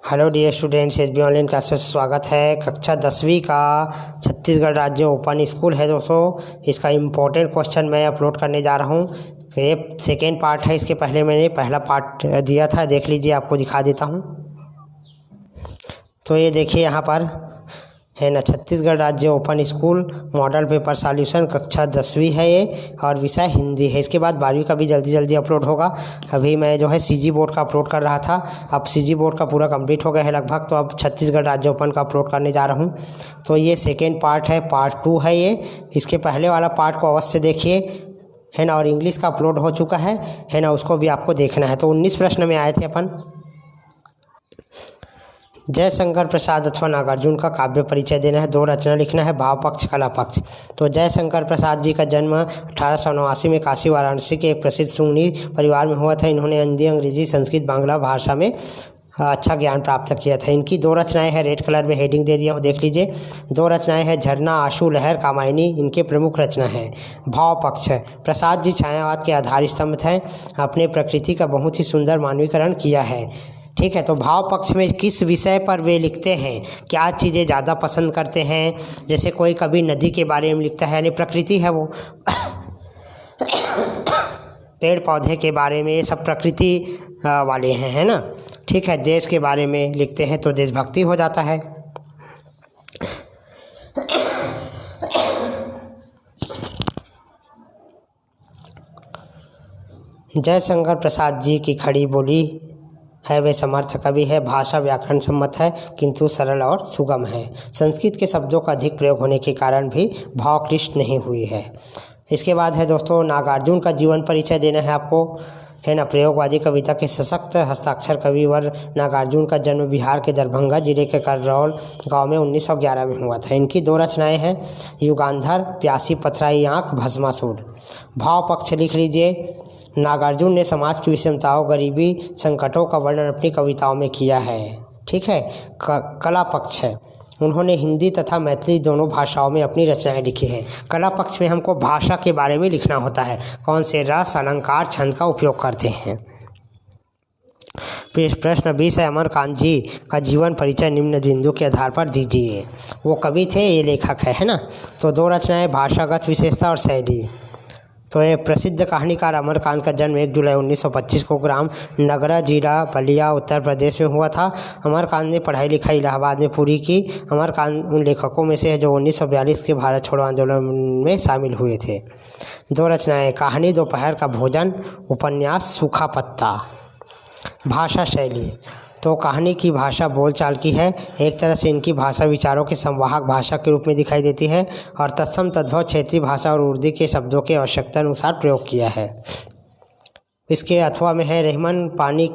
Hello dear students, S B online class में स्वागत है। कक्षा 10वीं का छत्तीसगढ़ राज्य ओपन स्कूल है दोस्तों। इसका इम्पोर्टेंट क्वेश्चन मैं अपलोड करने जा रहा हूँ। ये सेकेंड पार्ट है। इसके पहले मैंने पहला पार्ट दिया था, देख लीजिए, आपको दिखा देता हूँ। तो ये देखिए यहाँ पर है ना, छत्तीसगढ़ राज्य open school model paper solution कक्षा 10वीं है ये, और विषय हिंदी है। इसके बाद 12वीं का भी जल्दी जल्दी अपलोड होगा। अभी मैं जो है सीजी बोर्ड का अपलोड कर रहा था, अब सीजी बोर्ड का पूरा कंप्लीट हो गया है लगभग, तो अब छत्तीसगढ़ राज्य ओपन का अपलोड करने जा रहा हूँ। तो ये सेकेंड पार्ट है, पार्ट 2 है ये। इसके पहले वाला पार्ट को अवश्य देखिए, है ना। और इंग्लिश का अपलोड हो चुका है ना, उसको भी आपको देखना है। तो 19 प्रश्न में आए थे अपन। जयशंकर प्रसाद अथवा नागार्जुन का काव्य परिचय देना है। 2 रचना लिखना है, भाव पक्ष कला पक्ष। तो जयशंकर प्रसाद जी का जन्म 1889 में काशी वाराणसी के एक प्रसिद्ध सुन्नी परिवार में हुआ था। इन्होंने हिंदी, अंग्रेजी, संस्कृत, बांग्ला भाषा में अच्छा ज्ञान प्राप्त किया था। इनकी 2 रचनाएं हैं, रेड कलर में हेडिंग दे दिया हो, देख लीजिए। 2 रचनाएं हैं, झरना, आशु, लहर, कामायनी। इनके प्रमुख रचना है। भाव पक्ष, प्रसाद जी छायावाद के आधार स्तंभ थे। अपने प्रकृति का बहुत ही सुंदर मानवीकरण किया है। ठीक है। तो भाव पक्ष में किस विषय पर वे लिखते हैं, क्या चीज़ें ज़्यादा पसंद करते हैं। जैसे कोई कभी नदी के बारे में लिखता है, यानी प्रकृति है वो पेड़ पौधे के बारे में, ये सब प्रकृति वाले हैं, है ना। ठीक है। देश के बारे में लिखते हैं तो देशभक्ति हो जाता है। जयशंकर प्रसाद जी की खड़ी बोली है, वे समर्थ कवि है। भाषा व्याकरण सम्मत है किंतु सरल और सुगम है। संस्कृत के शब्दों का अधिक प्रयोग होने के कारण भी भाव क्लिष्ट नहीं हुई है। इसके बाद है दोस्तों, नागार्जुन का जीवन परिचय देना है आपको, है ना। प्रयोगवादी कविता के सशक्त हस्ताक्षर कविवर नागार्जुन का जन्म बिहार के दरभंगा जिले के कररौल गांव में 1911 में हुआ था। इनकी 2 रचनाएं हैं, युगांधर, प्यासी पथराई आँख, भस्मासुर। भाव पक्ष लिख लीजिए। नागार्जुन ने समाज की विषमताओं, गरीबी, संकटों का वर्णन अपनी कविताओं में किया है। ठीक है। कला पक्ष है, उन्होंने हिंदी तथा मैथिली दोनों भाषाओं में अपनी रचनाएं लिखी हैं। कला पक्ष में हमको भाषा के बारे में लिखना होता है, कौन से रस, अलंकार, छंद का उपयोग करते हैं। प्रश्न 20 है, अमरकांत जी का जीवन परिचय निम्न बिंदु के आधार पर दीजिए। वो कवि थे, ये लेखक है ना। तो 2 रचनाएं, भाषागत विशेषता और शैली। तो ये प्रसिद्ध कहानीकार अमरकांत का जन्म 1 जुलाई 1925 को ग्राम नगरा जीरा बलिया उत्तर प्रदेश में हुआ था। अमरकांत ने पढ़ाई लिखाई इलाहाबाद में पूरी की। अमरकांत उन लेखकों में से है जो 1942 के भारत छोड़ो आंदोलन में शामिल हुए थे। 2 रचनाएं, कहानी दोपहर का भोजन, उपन्यास सूखा पत्ता। भाषा शैली, तो कहानी की भाषा बोलचाल की है। एक तरह से इनकी भाषा विचारों के संवाहक भाषा के रूप में दिखाई देती है, और तत्सम तद्भव क्षेत्रीय भाषा और उर्दू के शब्दों के आवश्यकता अनुसार प्रयोग किया है। इसके अथवा में है, रहमान पानी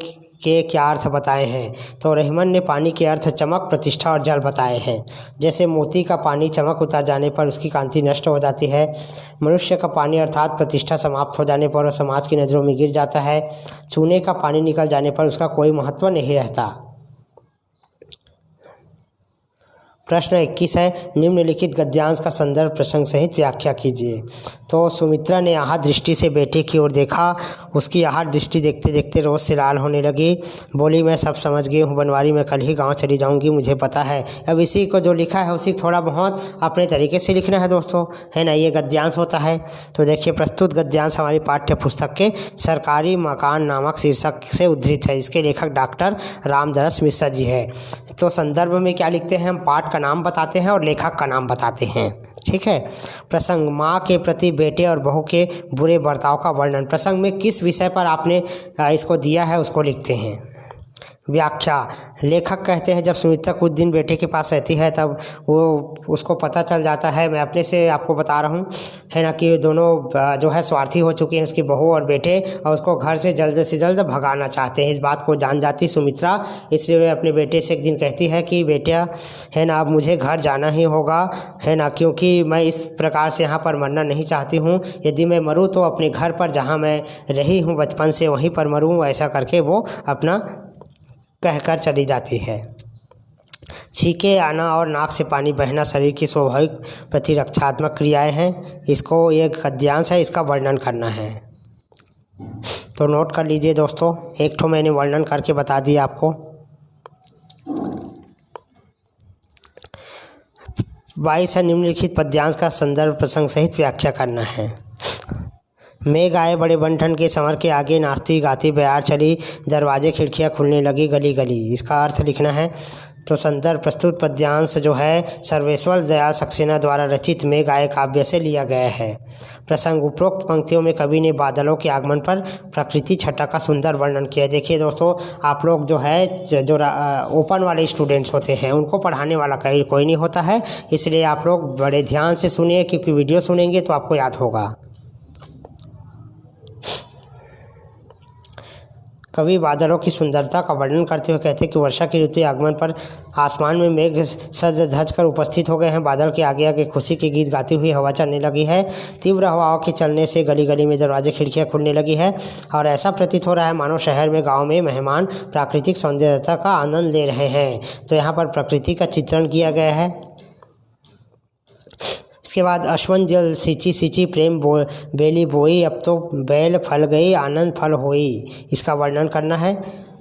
के क्या अर्थ बताए हैं। तो रहमान ने पानी के अर्थ चमक, प्रतिष्ठा और जल बताए हैं। जैसे मोती का पानी चमक उतर जाने पर उसकी कांति नष्ट हो जाती है। मनुष्य का पानी अर्थात प्रतिष्ठा समाप्त हो जाने पर वह समाज की नज़रों में गिर जाता है। चूने का पानी निकल जाने पर उसका कोई महत्व नहीं रहता। प्रश्न 21 है, निम्नलिखित गद्यांश का संदर्भ प्रसंग सहित व्याख्या कीजिए। तो सुमित्रा ने आहत दृष्टि से बेटे की ओर देखा। उसकी आहत दृष्टि देखते देखते रोज से लाल होने लगी। बोली, मैं सब समझ गई हूँ, बनवारी में कल ही गांव चली जाऊँगी, मुझे पता है। अब इसी को जो लिखा है उसी थोड़ा बहुत अपने तरीके से लिखना है दोस्तों, है ना। ये गद्यांश होता है। तो देखिए, प्रस्तुत गद्यांश हमारी पाठ्य पुस्तक के सरकारी मकान नामक शीर्षक से उद्धृत है। इसके लेखक डॉक्टर रामदरस मिश्रा जी है। तो संदर्भ में क्या लिखते हैं, हम पाठ का नाम बताते हैं और लेखक का नाम बताते हैं। ठीक है। प्रसंग, माँ के प्रति बेटे और बहू के बुरे बर्ताव का वर्णन। प्रसंग में किस विषय पर आपने इसको दिया है उसको लिखते हैं। व्याख्या, लेखक कहते हैं जब सुमित्रा कुछ दिन बेटे के पास रहती है तब वो उसको पता चल जाता है, मैं अपने से आपको बता रहा हूँ, है ना, कि दोनों जो है स्वार्थी हो चुके हैं, उसकी बहू और बेटे, और उसको घर से जल्द भगाना चाहते हैं। इस बात को जान जाती सुमित्रा, इसलिए वे अपने बेटे से एक दिन कहती है कि बेटा, है ना, अब मुझे घर जाना ही होगा, है ना, क्योंकि मैं इस प्रकार से यहाँ पर मरना नहीं चाहती हूँ। यदि मैं मरूँ तो अपने घर पर जहाँ मैं रही हूँ बचपन से वहीं पर मरूँ। ऐसा करके वो अपना कहकर चली जाती है। छींके आना और नाक से पानी बहना शरीर की स्वाभाविक प्रतिरक्षात्मक क्रियाएं हैं। इसको एक गद्यांश है, इसका वर्णन करना है। तो नोट कर लीजिए दोस्तों, एक ठो मैंने वर्णन करके बता दिया आपको। 22 है निम्नलिखित पद्यांश का संदर्भ प्रसंग सहित व्याख्या करना है। मेघ आए बड़े बन-ठन के संवर के आगे, नाचती गाती बयार चली, दरवाजे खिड़कियां खुलने लगी गली गली। इसका अर्थ लिखना है। तो संदर्भ प्रस्तुत पद्यांश जो है सर्वेश्वर दयाल सक्सेना द्वारा रचित मेघ आए काव्य से लिया गया है। प्रसंग उपरोक्त पंक्तियों में कवि ने बादलों के आगमन पर प्रकृति छटा का सुंदर वर्णन किया है। देखिए दोस्तों, आप लोग जो है जो ओपन वाले स्टूडेंट्स होते हैं उनको पढ़ाने वाला कोई नहीं होता है, इसलिए आप लोग बड़े ध्यान से सुनिए, क्योंकि वीडियो सुनेंगे तो आपको याद होगा। कवि बादलों की सुंदरता का वर्णन करते हुए कहते हैं कि वर्षा की ऋतु आगमन पर आसमान में मेघ सज धज कर उपस्थित हो गए हैं। बादल के आगे आगे खुशी के गीत गाती हुई हवा चलने लगी है। तीव्र हवाओं के चलने से गली गली में दरवाजे खिड़कियां खुलने लगी है और ऐसा प्रतीत हो रहा है मानो शहर में गाँव में मेहमान प्राकृतिक सौंदर्यता का आनंद ले रहे हैं। तो यहाँ पर प्रकृति का चित्रण किया गया है। इसके बाद अश्वन जल सींची सींची प्रेम बेली बोई, अब तो बैल फल गई आनंद फल होई। इसका वर्णन करना है।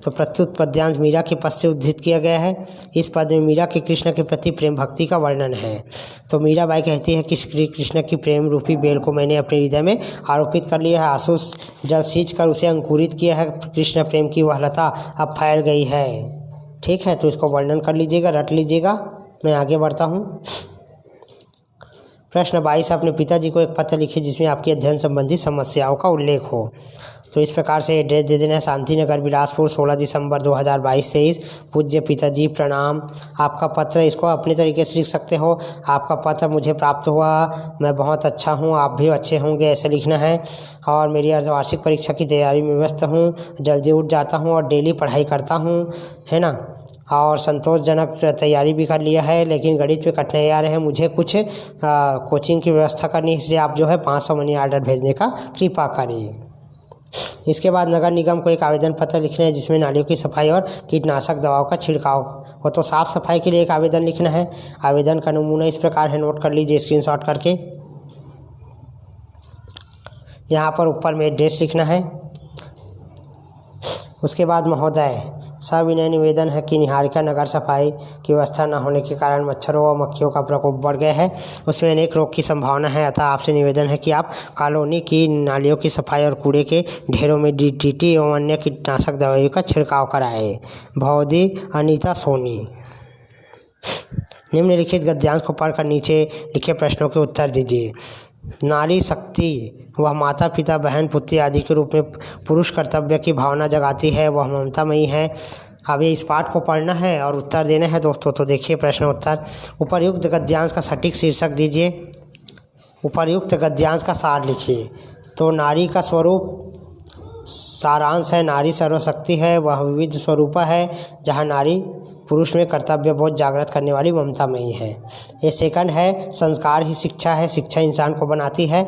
तो प्रस्तुत पद्यांश मीरा के पद से उद्धृत किया गया है। इस पद में मीरा के कृष्ण के प्रति प्रेम भक्ति का वर्णन है। तो मीराबाई कहती है कि श्री कृष्ण की प्रेम रूपी बेल को मैंने अपने हृदय में आरोपित कर लिया है। आंसू जल सींच कर उसे अंकुरित किया है। कृष्ण प्रेम की वह लता अब फैल गई है। ठीक है, तो इसको वर्णन कर लीजिएगा, रट लीजिएगा। मैं आगे बढ़ता हूँ। प्रश्न 22, अपने पिताजी को एक पत्र लिखिए जिसमें आपकी अध्ययन संबंधी समस्याओं का उल्लेख हो। तो इस प्रकार से एड्रेस दे देना है। शांति नगर बिलासपुर 16 दिसंबर 2022-23। पूज्य पिताजी प्रणाम। आपका पत्र, इसको अपने तरीके से लिख सकते हो। आपका पत्र मुझे प्राप्त हुआ, मैं बहुत अच्छा हूँ, आप भी अच्छे होंगे, ऐसे लिखना है। और मेरी अर्धवार्षिक परीक्षा की तैयारी में व्यस्त हूँ, जल्दी उठ जाता हूँ और डेली पढ़ाई करता हूँ, है ना। और संतोषजनक तैयारी भी कर लिया है, लेकिन गणित में कठिनाई आ रहे हैं। मुझे कुछ कोचिंग की व्यवस्था करनी है, इसलिए आप जो है 500 मनी ऑर्डर भेजने का कृपा करिए। इसके बाद नगर निगम को एक आवेदन पत्र लिखना है जिसमें नालियों की सफाई और कीटनाशक दवाओं का छिड़काव हो। तो साफ सफाई के लिए एक आवेदन लिखना है। आवेदन का नमूना इस प्रकार है, नोट कर लीजिए स्क्रीनशॉट करके। यहाँ पर ऊपर में एड्रेस लिखना है। उसके बाद महोदय, सविनय निवेदन है कि निहारिका नगर सफाई की व्यवस्था न होने के कारण मच्छरों व मक्खियों का प्रकोप बढ़ गया है। उसमें अनेक रोग की संभावना है, अतः आपसे निवेदन है कि आप कॉलोनी की नालियों की सफाई और कूड़े के ढेरों में DDT एवं अन्य कीटनाशक दवाइयों का छिड़काव कराएं। भौदी अनीता सोनी। निम्नलिखित गद्यांश को पढ़कर नीचे लिखे प्रश्नों के उत्तर दीजिए। नारी शक्ति वह माता पिता बहन पुत्री आदि के रूप में पुरुष कर्तव्य की भावना जगाती है, वह ममतामयी है। अब इस पाठ को पढ़ना है और उत्तर देना है दोस्तों। तो देखिए प्रश्न उत्तर। उपर्युक्त गद्यांश का सटीक शीर्षक दीजिए। उपर्युक्त गद्यांश का सार लिखिए। तो नारी का स्वरूप सारांश है, नारी सर्वशक्ति है, वह विविध स्वरूपा है, जहाँ नारी पुरुष में कर्तव्य बोध जागृत करने वाली ममतामयी है। ये सेकंड है, संस्कार ही शिक्षा है, शिक्षा इंसान को बनाती है।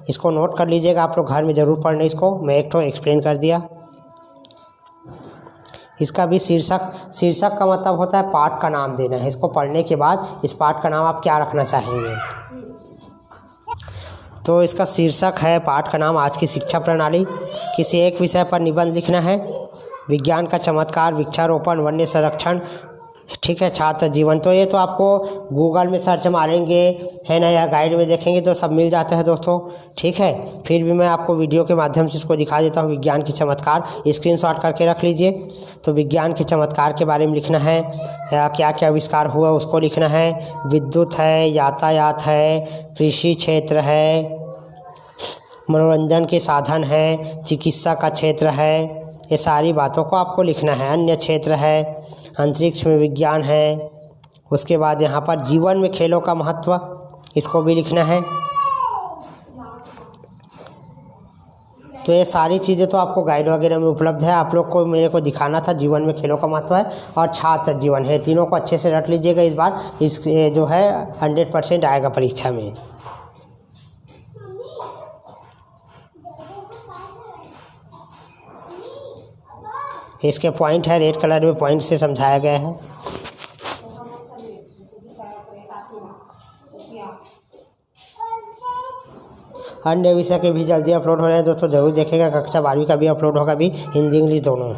इसको नोट कर लीजिएगा, आप लोग घर में ज़रूर पढ़ना इसको, मैं एक तो एक्सप्लेन कर दिया। इसका भी शीर्षक का मतलब होता है पाठ का नाम देना है। इसको पढ़ने के बाद इस पाठ का नाम आप क्या रखना चाहेंगे। तो इसका शीर्षक है पाठ का नाम आज की शिक्षा प्रणाली। किसी एक विषय पर निबंध लिखना है। विज्ञान का चमत्कार, वृक्षारोपण, वन्य संरक्षण, ठीक है, छात्र जीवन। तो ये तो आपको गूगल में सर्च मारेंगे, है ना, या गाइड में देखेंगे तो सब मिल जाता है दोस्तों। ठीक है, फिर भी मैं आपको वीडियो के माध्यम से इसको दिखा देता हूँ। विज्ञान की चमत्कार स्क्रीनशॉट करके रख लीजिए। तो विज्ञान के चमत्कार के बारे में लिखना है, क्या क्या आविष्कार हुआ उसको लिखना है। विद्युत है, यातायात है, कृषि क्षेत्र है, मनोरंजन के साधन है, चिकित्सा का क्षेत्र है, ये सारी बातों को आपको लिखना है। अन्य क्षेत्र है, अंतरिक्ष में विज्ञान है। उसके बाद यहाँ पर जीवन में खेलों का महत्व, इसको भी लिखना है। तो ये सारी चीज़ें तो आपको गाइड वगैरह में उपलब्ध है। आप लोग को मेरे को दिखाना था जीवन में खेलों का महत्व है और छात्र जीवन है। तीनों को अच्छे से रट लीजिएगा। इस बार इस जो है 100% आएगा परीक्षा में। इसके पॉइंट है, रेड कलर में पॉइंट से समझाया गया है। अन्य विषय के भी जल्दी अपलोड हो रहे हैं दोस्तों, जरूर देखेगा। कक्षा 12वीं का भी अपलोड होगा, भी हिंदी इंग्लिश दोनों।